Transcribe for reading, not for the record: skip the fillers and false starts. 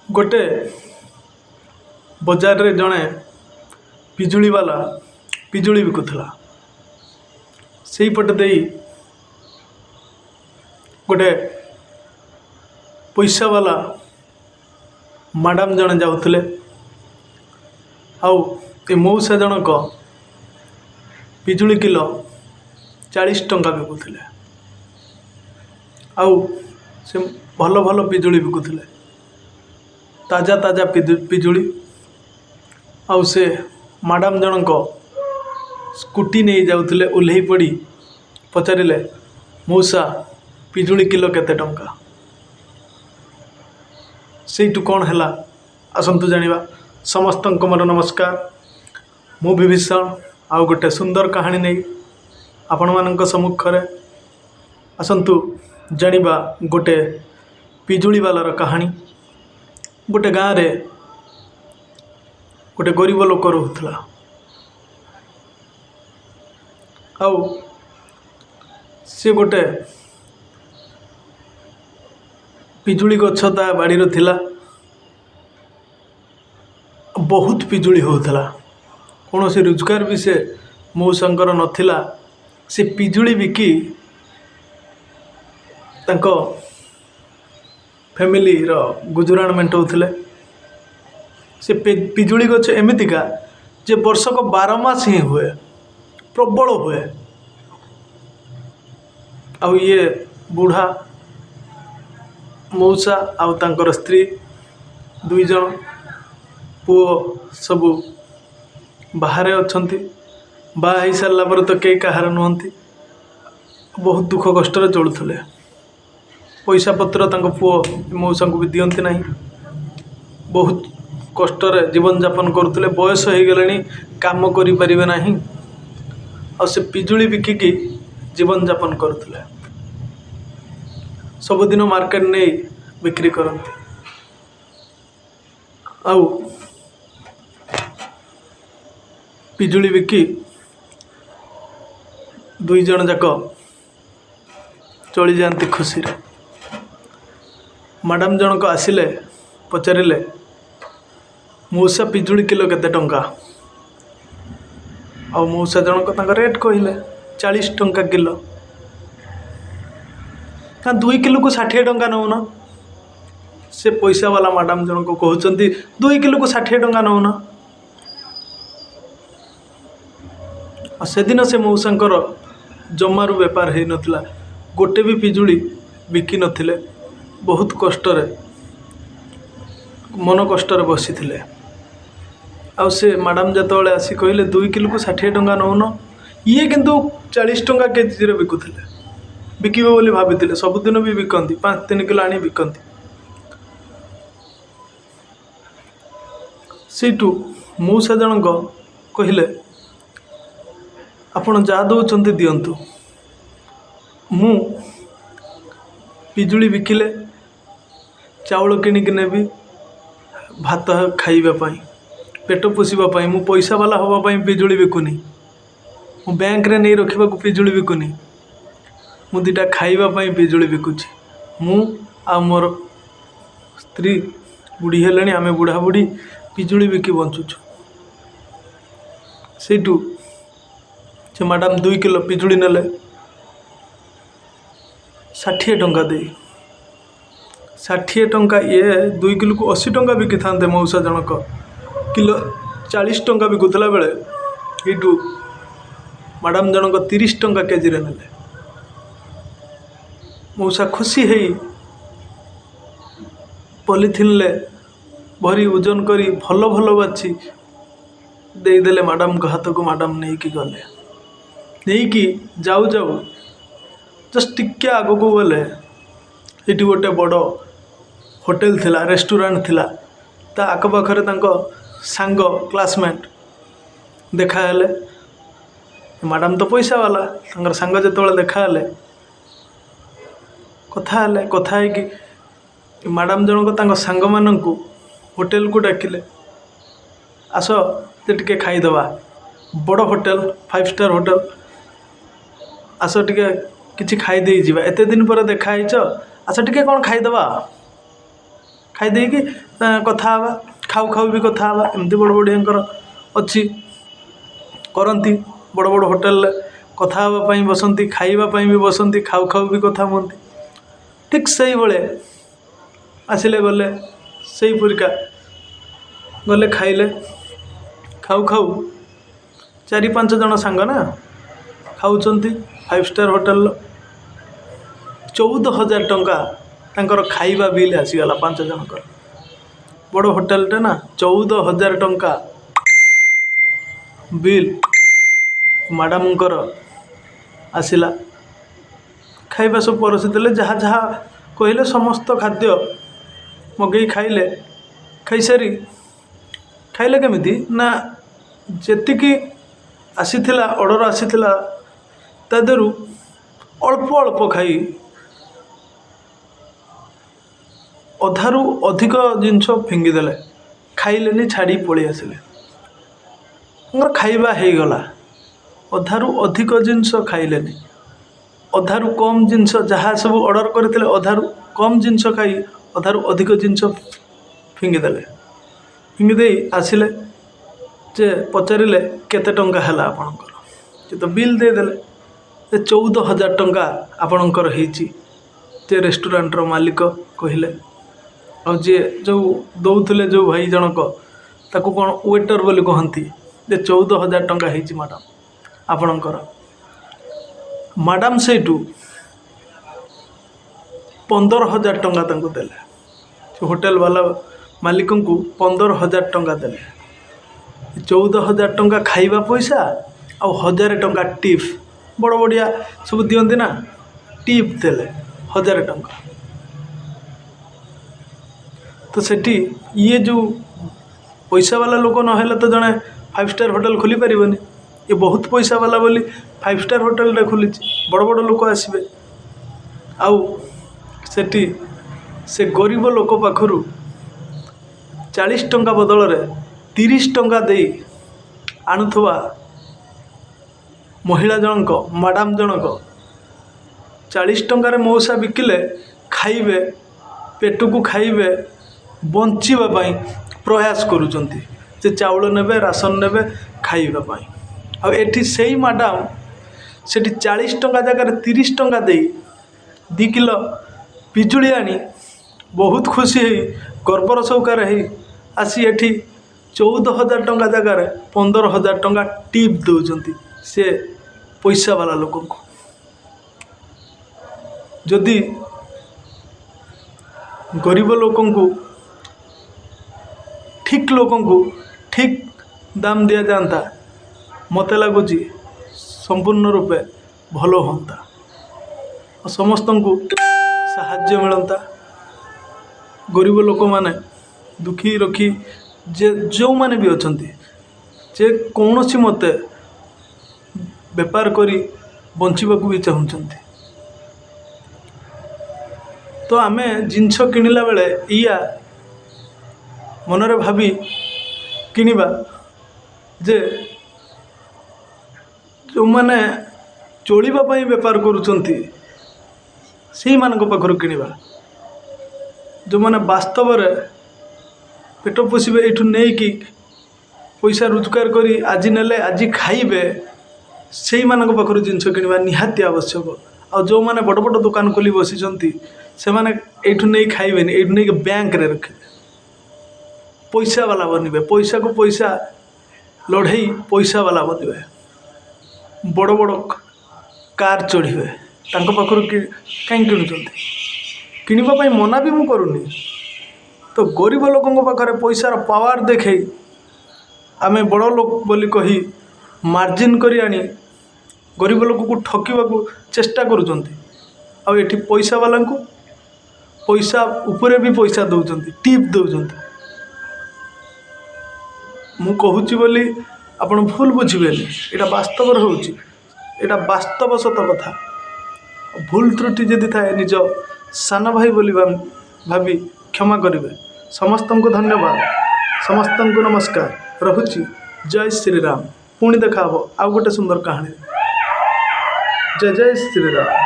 गोटे बजार रे जड़े पिजुली वाला पिजुली बिकुला से पटे दे गोटे पैसा वाला मैडम जड़े जाऊले मौसा जनक पिजुली किलो 40 टंका बिकुले से भल भल पिजुली बिकुले ताजा ताजा पिजुली से मैडम जनक स्कूटी नहीं जाऊले ओह्लई पड़ी पचारे मौसा पिजुली किलो केते टंका सेठू कौन है आसतु जानिबा। समस्त मोर नमस्कार। मु विभीषण आउ गोटे सुंदर कहानी नहीं आपण मान सम्मुख रे आसतु जानिबा। गोटे पिजुली वालार कहानी। गोटे गाँव रे गोटे गरीब लोक रोला सी गोटे पिजुली गछ ता बाड़ी थिला। बहुत पिजुली होता कौन से रोजगार भी से मौसांकर नथिला। से पिजुली बिकी तांको फैमिली रो गुजराण मेंटाउले। से पिजुली गछ एमतीका जे वर्षक 12 मास ही हुए, प्रबल हुए। ये बुढ़ा मौसा आउ तांकर स्त्री 2 जन पुओ सबू बाहर अच्छी। बाहा सारा पर तो कई कहार नुहति। बहुत दुख कष्ट चलुले। पैसा पत्र तांको पुओ मौसा को भी दियंती नहीं। बहुत कष्ट जीवन यापन करुले। बयस हो गले काम करें ना और से पिजुली बिकिकी जीवन यापन करुले। सबुदिन मार्केट नहीं बिक्री करती। पिजुली बिकी 2 जन जाक चली जाती खुशी रे। मैडम जनक आसिले पचारे मौसा पिजुली किलो केते टंका। मौसा जनक तांका रेट कहले 40 टंका किलो। 2 किलो को 60 टंका नौना। से पैसा वाला मैडम जनक कहते 2 किलो को 60 टंका नौना। से दिन से मौसांकर जमारू बेपार हो नथिला। गोटे भी पिजुली बिकी नथिले। बहुत कष्ट मन कष्ट बसी थे। से मैडम जिते आसी कहले 2 किलो को 60 टंका नौन। ये किंतु 40 टंका केजी बिकुले। बिकबे बोली भाभी सबुदिन भी बिकती 5-3 किलो आनी बिकती। सेठू मौसा जनक कहले आपण जा दौरान दिंतु। मु पिजुली बिकिले चाउल किणिक नेबी भात खाइबापी पेट पोषापी। मु पैसा वाला हाँपाई पिजुली बिकुनी। मु बैंक रे नहीं रखा पिजुली बिकुनी। मु 2टा खाइबापी पिजुली बिकुची। मु आ मोर स्त्री बुढ़ी हेले आमे बुढ़ा बुढ़ी पिजुली बिकी बंचुछु। सेठू से मैडम 2 किलो पिजुली नेले 60 टंका दे। 60 टंका ये 2 किलो को 80 टंका बिकी था। मौसा जनक किलो 40 टंका बिकुला बेले ये मैडम जनक 30 टंका केजी रे नेले। मौसा खुशी है पॉलिथिन ले भरी ओजन करी भल भल बाछी देदेले मैडम को हाथ को। मैडम नहीं कि गले नहीं कि जाऊ जाऊ जस्ट टिके आग को गले ये गोटे बड़ होटेल थिला, रेस्टोरेंट थिला। ता आखपाखरे तांको सांग क्लासमेट देखा हेले। मैडम तो पैसा वाला तांकर सांग जेतोले देखा हेले कथा है कि मैडम जनक तांको सांग माननकु होटेल को डाकिले। आस टिके खाईदबा। बड़ होटेल 5 स्टार होटेल। आस टिके किछि खाई दे जीवा। एते दिन पर देखाइछ। आस टिके कौन खाईदबा। खाईदे कि कथा हवा खाऊ खाऊ भी कथा हवा एमती बड़ बड़ियांकर अच्छी करती बड़ बड़ होटेल कथा हवाई बसंती खाइबापी भी बसंती खाऊ खाऊ भी कथा हुंती ठीक से ही आसिले गले से परिका गले खाइले खाऊ खाऊ 4-5 जन सांग ना खाऊंट 5 स्टार होटेल 14,000 टंका तांकर खाइबा बिल आसीगला 5 जनकर बड़ होटेलटे ना 14,000 टंका बिल मैडमकर आसिला खाइबा सब परसी देले जहाँ जहाँ कहले समस्त खाद्य मगई खाइले खाई सारी खाइले केमिति ना जेतिकी आसीथिला ऑर्डर आसीथिला तादेरु अल्प अल्प खाई अधारू अधिक जिनस फिंगिदेले खाइलेनी छाड़ी पलि आसिले खाइबा हो गला अधारू अधिक जिनस खाइलेनी अधारू कम जिनस जहाँ सब ऑर्डर करते अधारू कम जिनस खाई अधारू अधिक जिनस फिंगिदेले फिंगिदे आसिले जे पचारे केते टंका है आपणकर जे तो बिल देदेले 14,000 टंका आपणकर जे रेस्टोरेंटर मालिक कहले और जी जो दौले जो भाई जनक ताकू कौन वेटर बोली कहती जे 14,000 टंका है मैडम आपणकर मैडम से 15,000 टंका तांको देले होटेल वाला मालिक को 15,000 टंका देले 14,000 टंका खाइबा पैसा आ 1,000 टंका टिप बड़ बढ़िया सब दियंती ना टिप देले 1,000 टंका तो सेठी ये जो पैसा वाला लोक नहेले तो जड़े 5 स्टार होटेल खोली पारिबनी ये बहुत पैसा वाला बोली 5 स्टार होटेल खोली बड़ बड़ लोक आसबे आउ सेठी से गरीब लोक पाखरु 40 टंका बदल रे 30 टंका दे आणुथवा महिला जनक मैडम जनक 40 टंकार मौसा बिकिले खाइबे पेट को खाइबे बंचापी प्रयास करुचंती जे चाउल नेबे राशन नेबे खाइबा आ एठी सेही मैडम सेठी 40 टंका जगह 30 टंका दे 2 किलो पिजुड़ी आनी बहुत खुशी है गर्वर सौकार है आसी एठी 14,000 टंका जगह 15,000 टंका टिप दौरान से पैसा वाला लोक को जदि गरीब लोक ठीक लोक ठीक दाम दि जाता मत लगुच संपूर्ण रूपे भल होता समस्त को साहाय्य मिलता गरीब लोक माने दुखी रखी जे जो माने भी अच्छा जे कौन सी मते बेपार करी बंचवाक भी चाहते तो आमे जिनस किणला बेले या मनरे भावी किनिबा जे जो माने चलिबा पई बेपार करूचंती सेही मानक पाखरु किनिबा जो माने वास्तव रे पेट पोषिबे एठू नहीं कि पैसा रोजगार करी आज नेले आज खाइबे से पाखर जिनस किणवा निहाती आवश्यक आ जो मैंने बड़ बड़ दुकान खोली बसी से मैंने एठू नहीं खाइबे एठू नहीं बैंक रे रखे पैसा वाला बनबे पैसा को पैसा लड़े पैसा वाला बनबे बड़ बड़ कार चढ़े पाखर कहीं किणुंट किणवाई मना भी मुझे करूनी तो गरीब लोकों पाखे पैसार पावर देखे आमे बड़ लोक बोली कही मार्जिन करी आनी गरीब लोक को ठकिबा को चेष्टा करुचंती आ एठी पैसा वाला को पैसा उपरे भी पैसा दौरान टिप दौरान मु कहूची बोली आपण भूल बुझिबेनी एटा वास्तव होउची एटा वास्तव सत कथा भूल त्रुटि जदि थाए निज सान भाई बोली भाभी क्षमा करेंगे समस्त को धन्यवाद समस्त को नमस्कार रहुची जय श्री राम पुणी देखा आउ गोटे सुंदर कहानी जय जय श्री राम।